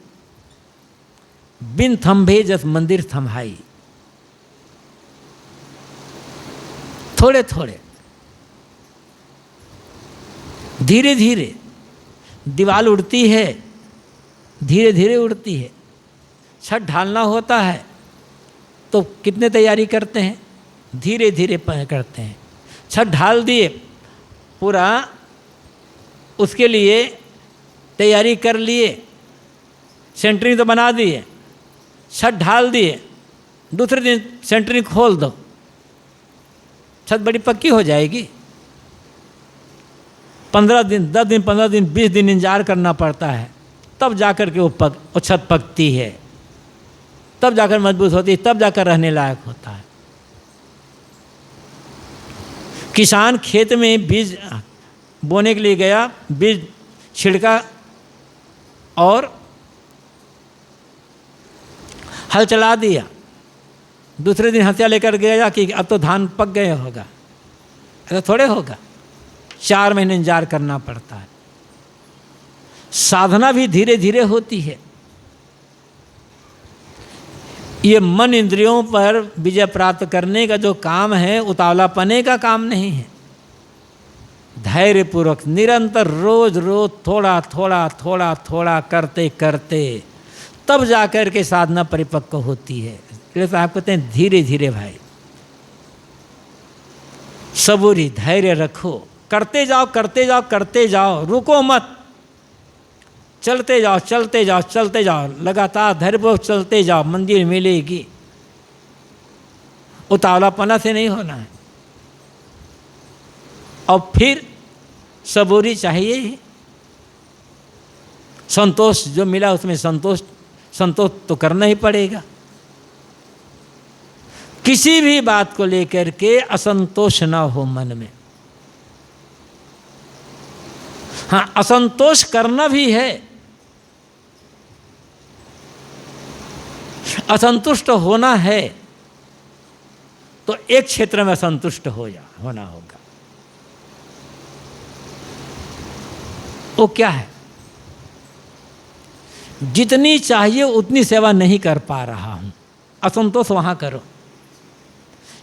बिन थंभे जस मंदिर थम्हाई। थोड़े थोड़े, धीरे धीरे दीवार उड़ती है, धीरे धीरे उड़ती है। छत ढालना होता है तो कितने तैयारी करते हैं? धीरे धीरे करते हैं। छत ढाल दिए, पूरा उसके लिए तैयारी कर लिए, सेंटरिंग तो बना दिए, छत ढाल दिए, दूसरे दिन सेंटरिंग खोल दो, छत बड़ी पक्की हो जाएगी। 15 दिन, 10 दिन, 15 दिन, 20 दिन इंतजार करना पड़ता है, तब जाकर के वो छत पकती है, तब जाकर मजबूत होती है, तब जाकर रहने लायक होता है। किसान खेत में बीज बोने के लिए गया, बीज छिड़का, और हल चला दिया। दूसरे दिन हथिया लेकर गया कि अब तो धान पक गए होगा, ऐसा थोड़े होगा। 4 महीने इंतजार करना पड़ता है। साधना भी धीरे धीरे होती है। ये मन इंद्रियों पर विजय प्राप्त करने का जो काम है, उतावलापने का काम नहीं है। धैर्यपूर्वक निरंतर रोज रोज थोड़ा थोड़ा थोड़ा थोड़ा करते करते तब जाकर के साधना परिपक्व होती है। इसलिए तो आप कहते हैं धीरे धीरे भाई, सबूरी, धैर्य रखो, करते जाओ करते जाओ करते जाओ, रुको मत, चलते जाओ चलते जाओ चलते जाओ, लगातार धैर्यपूर्वक चलते जाओ, मंजिल मिलेगी। उतावलापना से नहीं होना है। और फिर सबूरी चाहिए ही। संतोष जो मिला उसमें संतोष तो करना ही पड़ेगा। किसी भी बात को लेकर के असंतोष ना हो मन में। हाँ, असंतोष करना भी है। असंतुष्ट होना है तो एक क्षेत्र में संतुष्ट होना होगा। वो क्या है? जितनी चाहिए उतनी सेवा नहीं कर पा रहा हूं, असंतोष वहां करो।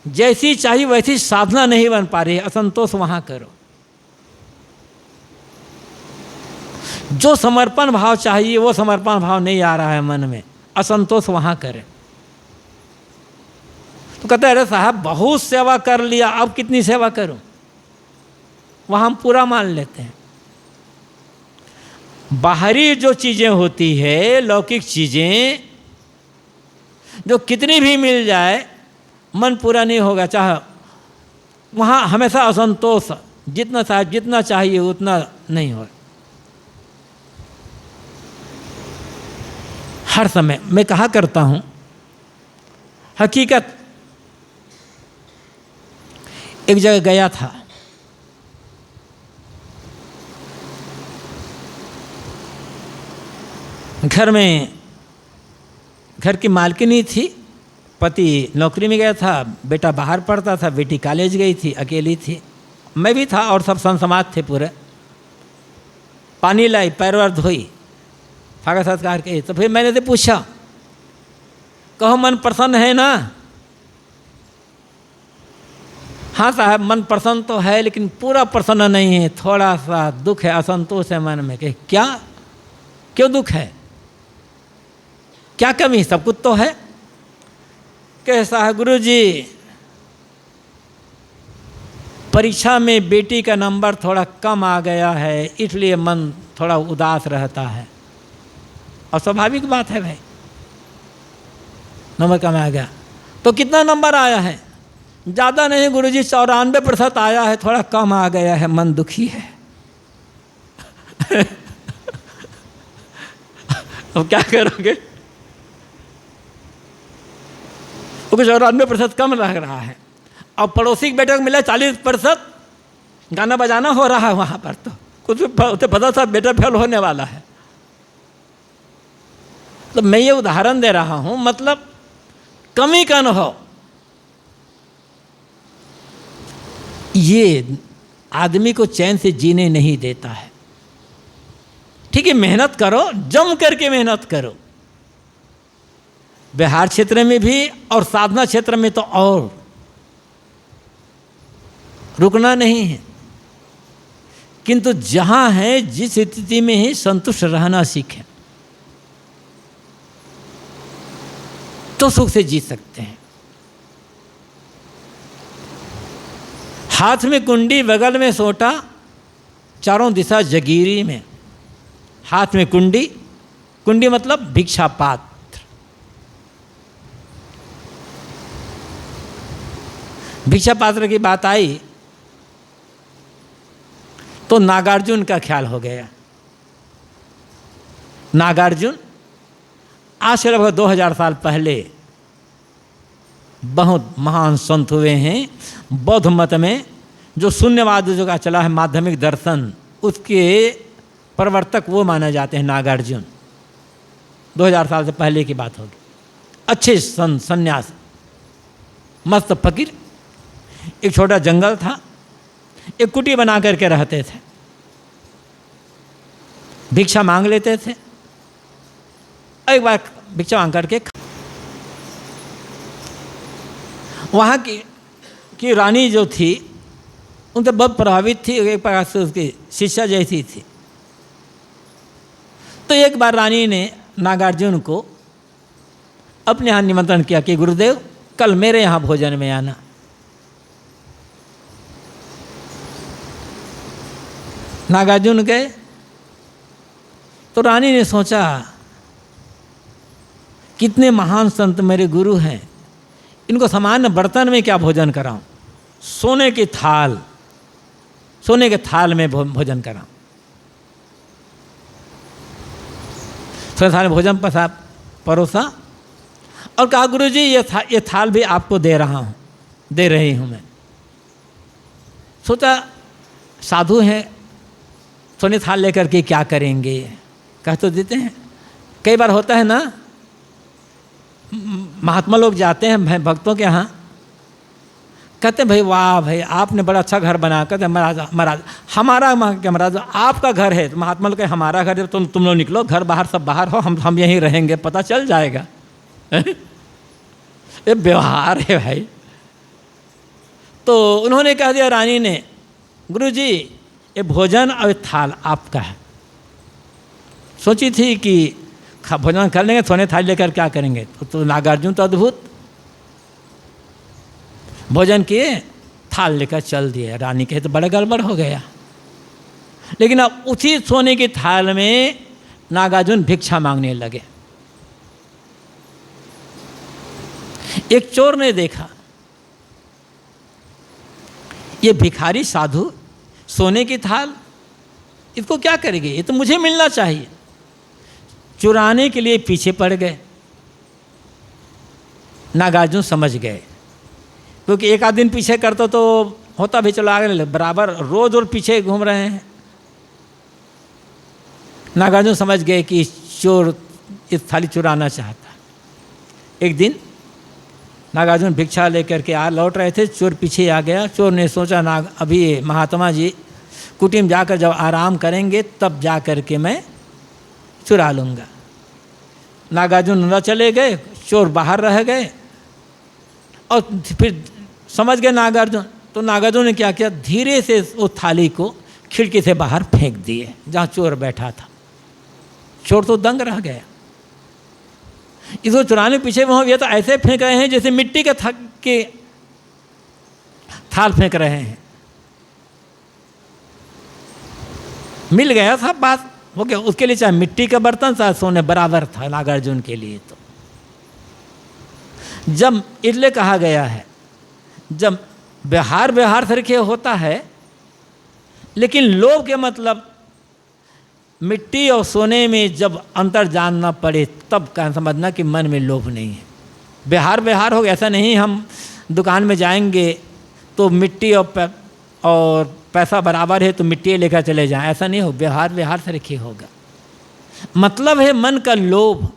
जैसी चाहिए वैसी साधना नहीं बन पा रही है, असंतोष वहां करो। जो समर्पण भाव चाहिए वो समर्पण भाव नहीं आ रहा है मन में, असंतोष वहां करें। तो कहते हैं अरे साहब बहुत सेवा कर लिया, अब कितनी सेवा करूं? वहां हम पूरा मान लेते हैं। बाहरी जो चीजें होती है, लौकिक चीजें, जो कितनी भी मिल जाए मन पूरा नहीं होगा, चाहे वहाँ हमेशा असंतोष, जितना चाहिए उतना नहीं हो। हर समय मैं कहा करता हूँ, हकीकत एक जगह गया था, घर की मालकिनी थी, पति नौकरी में गया था, बेटा बाहर पढ़ता था, बेटी कॉलेज गई थी, अकेली थी, मैं भी था और सब संसमाज थे पूरे। पानी लाई, पैर वैर धोई, फाका सत्कार के। तो फिर मैंने तो पूछा, कहो मन प्रसन्न है ना? हाँ साहब मन प्रसन्न तो है लेकिन पूरा प्रसन्न नहीं है, थोड़ा सा दुख है, असंतोष है मन में। कि क्या, क्यों दुख है, क्या कमी? सब कुछ तो है। कैसा है गुरुजी? परीक्षा में बेटी का नंबर थोड़ा कम आ गया है, इसलिए मन थोड़ा उदास रहता है। और स्वाभाविक बात है भाई, नंबर कम आ गया। तो कितना नंबर आया है? ज़्यादा नहीं गुरुजी, 94% आया है, थोड़ा कम आ गया है, मन दुखी है। अब क्या करोगे? क्योंकि 94% कम लग रहा है। अब पड़ोसी के बेटे को मिला 40%, गाना बजाना हो रहा है वहाँ पर, तो कुछ उसे पता था बेटा फेल होने वाला है। तो मैं ये उदाहरण दे रहा हूँ, मतलब कमी का अनुभव ये आदमी को चैन से जीने नहीं देता है। ठीक है, मेहनत करो, जम करके मेहनत करो, बिहार क्षेत्र में भी और साधना क्षेत्र में तो और रुकना नहीं है। किंतु जहां है जिस स्थिति में ही संतुष्ट रहना सीखें तो सुख से जी सकते हैं। हाथ में कुंडी, बगल में सोटा, चारों दिशा जगीरी में। हाथ में कुंडी, कुंडी मतलब भिक्षा पात्र। भिक्षा पात्र की बात आई तो नागार्जुन का ख्याल हो गया। नागार्जुन आज से लगभग 2000 साल पहले बहुत महान संत हुए हैं। बौद्ध मत में जो शून्यवाद जो का चला है, माध्यमिक दर्शन, उसके प्रवर्तक वो माने जाते हैं नागार्जुन। 2000 साल से पहले की बात होगी। अच्छे सन्यास, मस्त फकीर। एक छोटा जंगल था, एक कुटी बना करके रहते थे, भिक्षा मांग लेते थे। एक बार भिक्षा मांग करके वहाँ की रानी जो थी उनसे बहुत प्रभावित थी, एक प्रकार से उसकी शिष्या जैसी थी। तो एक बार रानी ने नागार्जुन को अपने यहाँ निमंत्रण किया कि गुरुदेव कल मेरे यहाँ भोजन में आना। नागार्जुन गए तो रानी ने सोचा कितने महान संत मेरे गुरु हैं, इनको सामान्य बर्तन में क्या भोजन कराऊं, सोने के थाल में भोजन कराऊं। सोने थाल में भोजन परोसा और कहा गुरुजी ये थाल भी आपको दे रही हूं मैं। सोचा साधु हैं, सोने थाल लेकर के क्या करेंगे, कह तो देते हैं। कई बार होता है ना, महात्मा लोग जाते हैं भक्तों के यहाँ, कहते हैं भाई वाह भाई आपने बड़ा अच्छा घर बनाया। कहते हैं महाराज हमारा क्या महाराज आपका घर है। तो महात्मा लोग कहे हमारा घर है, तुम लोग निकलो, घर बाहर सब बाहर हो, हम यहीं रहेंगे, पता चल जाएगा। ये व्यवहार है भाई। तो उन्होंने कह दिया रानी ने, गुरुजी ये भोजन और थाल आपका है। सोची थी कि भोजन कर लेंगे, सोने थाल लेकर क्या करेंगे। तो नागार्जुन तो अद्भुत, भोजन किए, थाल लेकर चल दिए। रानी कहे तो बड़ा गड़बड़ हो गया। लेकिन अब उसी सोने की थाल में नागार्जुन भिक्षा मांगने लगे। एक चोर ने देखा ये भिखारी साधु सोने की थाल, इसको क्या करेंगे, ये तो मुझे मिलना चाहिए। चुराने के लिए पीछे पड़ गए। नागार्जुन समझ गए, क्योंकि एक आध दिन पीछे करते तो होता भी चलो आगे, बराबर रोज और पीछे घूम रहे हैं। नागार्जुन समझ गए कि चोर इस थाली चुराना चाहता। एक दिन नागार्जुन भिक्षा लेकर के लौट रहे थे, चोर पीछे आ गया। चोर ने सोचा अभी महात्मा जी कुटीम जाकर जब आराम करेंगे तब जा कर के मैं चुरा लूँगा। नागार्जुन न चले गए, चोर बाहर रह गए। और फिर समझ गए नागार्जुन, तो नागार्जुन ने क्या किया, धीरे से उस थाली को खिड़की से बाहर फेंक दिए जहाँ चोर बैठा था। चोर तो दंग रह गया। इसको चुराने पीछे वहाँ ये तो ऐसे फेंक रहे हैं जैसे मिट्टी के थाल फेंक रहे हैं। मिल गया था, बात हो गया। उसके लिए चाहे मिट्टी का बर्तन चाहे सोने बराबर था नागार्जुन के लिए। तो जब इसलिए कहा गया है, जब व्यवहार तरीके होता है, लेकिन लोभ के मतलब मिट्टी और सोने में जब अंतर जानना पड़े तब क्या समझना कि मन में लोभ नहीं है। व्यवहार हो गया। ऐसा नहीं हम दुकान में जाएंगे तो मिट्टी और पैसा बराबर है तो मिट्टी लेकर चले जाएं, ऐसा नहीं हो। व्यवहार से रखिए होगा। मतलब है मन का लोभ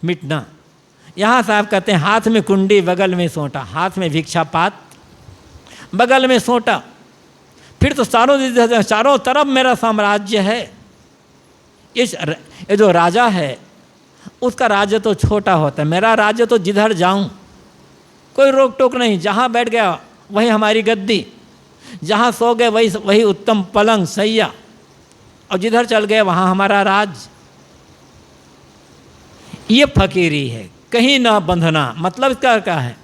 मिटना। यहाँ साहब कहते हैं हाथ में कुंडी बगल में सोंटा, हाथ में भिक्षा पात बगल में सोंटा, फिर तो चारों तरफ मेरा साम्राज्य है। ये जो राजा है उसका राज्य तो छोटा होता है, मेरा राज्य तो जिधर जाऊं कोई रोक टोक नहीं। जहाँ बैठ गया वही हमारी गद्दी, जहाँ सो गए वही उत्तम पलंग सैया, और जिधर चल गए वहाँ हमारा राज। ये फकीरी है, कहीं ना बंधना। मतलब इसका क्या है,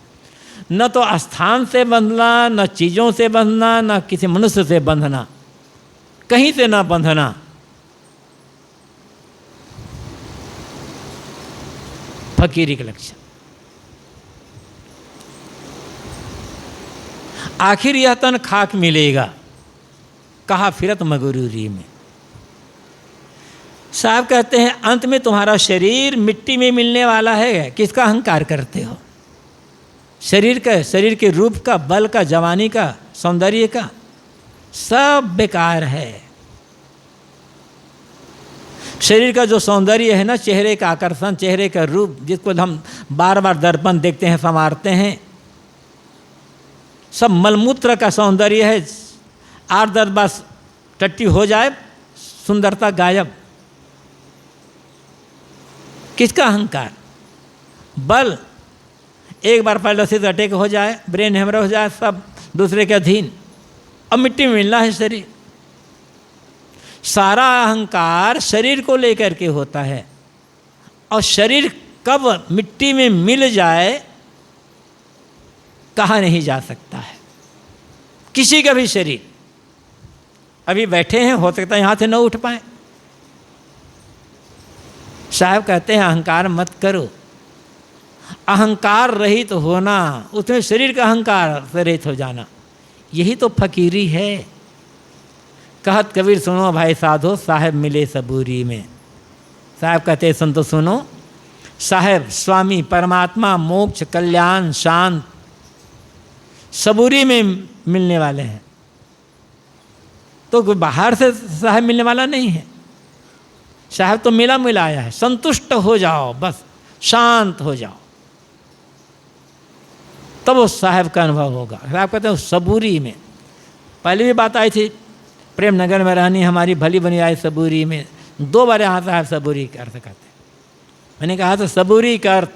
न तो स्थान से बंधना, न चीज़ों से बंधना, न किसी मनुष्य से बंधना, कहीं से ना बंधना। फकीरी का लक्षण। आखिर यह तन खाक मिलेगा, कहा फिरत मगरूरी में। साहब कहते हैं अंत में तुम्हारा शरीर मिट्टी में मिलने वाला है। किसका अहंकार करते हो? शरीर के रूप का, बल का, जवानी का, सौंदर्य का, सब बेकार है। शरीर का जो सौंदर्य है ना, चेहरे का आकर्षण, चेहरे का रूप, जिसको हम बार बार दर्पण देखते हैं, संवारते हैं, सब मलमूत्र का सौंदर्य है। 8-10 बार टट्टी हो जाए, सुंदरता गायब। किसका अहंकार? बल। एक बार पैरालिसिस अटैक हो जाए, ब्रेन हेमरेज हो जाए, सब दूसरे के अधीन। अब मिट्टी में मिलना है शरीर। सारा अहंकार शरीर को लेकर के होता है, और शरीर कब मिट्टी में मिल जाए कहा नहीं जा सकता है। किसी का भी शरीर, अभी बैठे हैं, हो सकता है यहाँ से न उठ पाए। साहब कहते हैं अहंकार मत करो, अहंकार रहित तो होना, उसमें शरीर का अहंकार से रहित हो जाना, यही तो फकीरी है। कहत कबीर सुनो भाई साधो, साहब मिले सबूरी में। साहब कहते संतो सुनो, साहब स्वामी परमात्मा मोक्ष कल्याण शांत सबूरी में मिलने वाले हैं। तो कोई बाहर से साहब मिलने वाला नहीं है। साहब तो मिला मिलाया है। संतुष्ट हो जाओ, बस शांत हो जाओ, तब वो साहब का अनुभव होगा। साहब कहते हैं सबूरी में। पहले भी बात आई थी, प्रेम नगर में रहनी हमारी भली बनी आई सबूरी में। 2 बार यहाँ साहब सबूरी का अर्थ कहते हैं। मैंने कहा तो सबूरी का अर्थ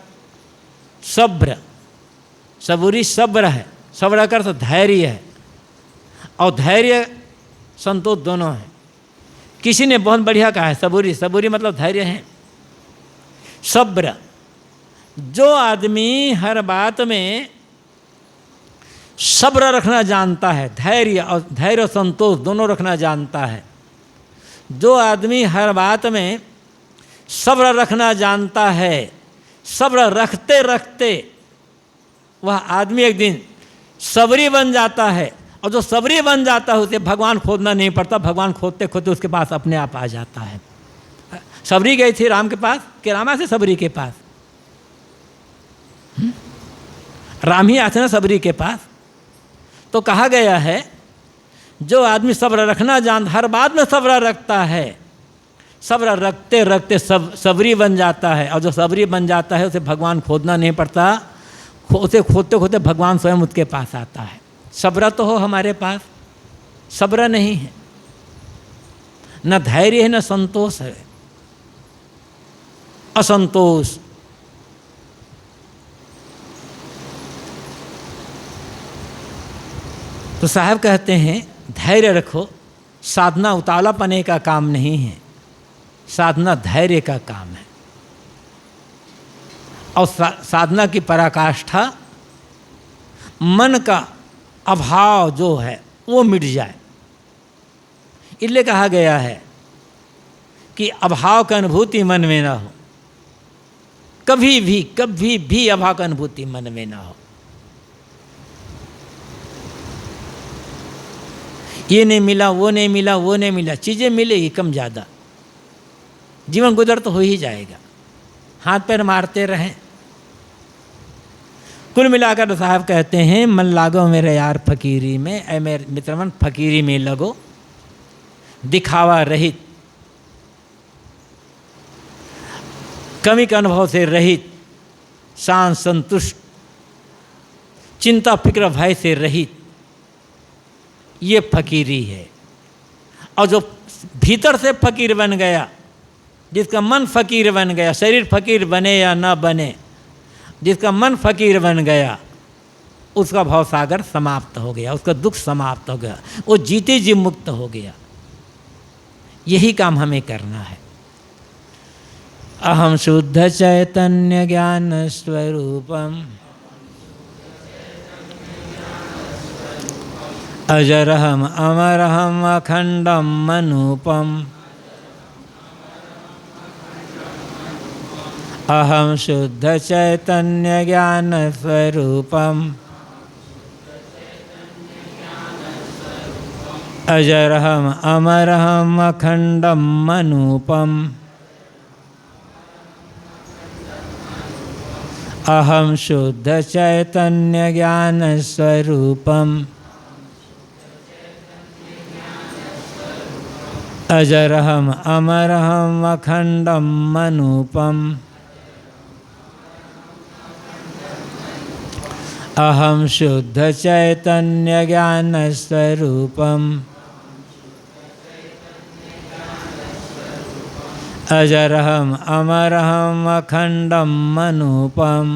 सब्र, सबूरी सब्र है, सब्र का अर्थ धैर्य है, और धैर्य संतोष दोनों है। किसी ने बहुत बढ़िया कहा है सबूरी, सबूरी मतलब धैर्य है, सब्र। जो आदमी हर बात में सब्र रखना जानता है, धैर्य और संतोष दोनों रखना जानता है, जो आदमी हर बात में सब्र रखना जानता है, सब्र रखते रखते वह आदमी एक दिन सबरी बन जाता है। और जो सबरी बन जाता है उसे भगवान खोदना नहीं पड़ता, भगवान खोदते खोदते उसके पास अपने आप आ जाता है। सबरी गई थी राम के पास, कि रामा से सबरी के पास? राम ही आते ना सबरी के पास। तो कहा गया है जो आदमी सब्र रखना जान, हर बात में सब्र रखता है, सब्र रखते रखते सबरी बन जाता है। और जो सबरी बन जाता है उसे भगवान खोदना नहीं पड़ता, उसे खोदते खोदते भगवान स्वयं उसके पास आता है। सब्र तो हो हमारे पास, सब्र नहीं है, न धैर्य है, न संतोष है, असंतोष। तो साहब कहते हैं धैर्य रखो। साधना उतावलापने का काम नहीं है, साधना धैर्य का काम है। और साधना की पराकाष्ठा मन का अभाव जो है वो मिट जाए। इसलिए कहा गया है कि अभाव की अनुभूति मन में ना हो, कभी भी अभाव की अनुभूति मन में ना हो। ये नहीं मिला, वो नहीं मिला, वो नहीं मिला, चीज़ें मिलेगी कम ज़्यादा, जीवन गुजर तो हो ही जाएगा, हाथ पैर मारते रहें। कुल मिलाकर साहब कहते हैं मन लागो मेरे यार फकीरी में, ऐ मेरे मित्रमन फकीरी में लगो, दिखावा रहित, कमी के अनुभव से रहित, शांत संतुष्ट, चिंता फिक्र भय से रहित, ये फकीरी है। और जो भीतर से फकीर बन गया, जिसका मन फकीर बन गया, शरीर फकीर बने या ना बने, जिसका मन फकीर बन गया, उसका भव सागर समाप्त हो गया, उसका दुख समाप्त हो गया, वो जीते जी मुक्त हो गया। यही काम हमें करना है। अहम शुद्ध चैतन्य ज्ञान स्वरूपम अजरहम अमरहम अखंडम अनूपम अहम शुद्ध चैतन्य ज्ञान स्वरूपम अजरहम अमरहम अखंडम अनूपम अहम शुद्ध चैतन्य ज्ञान स्वरूपम अजरहम अमरहम अखंडम मनूपम अहम शुद्ध चैतन्य ज्ञान स्वरूपम अजरहम अमरहम अखंडम मनूपम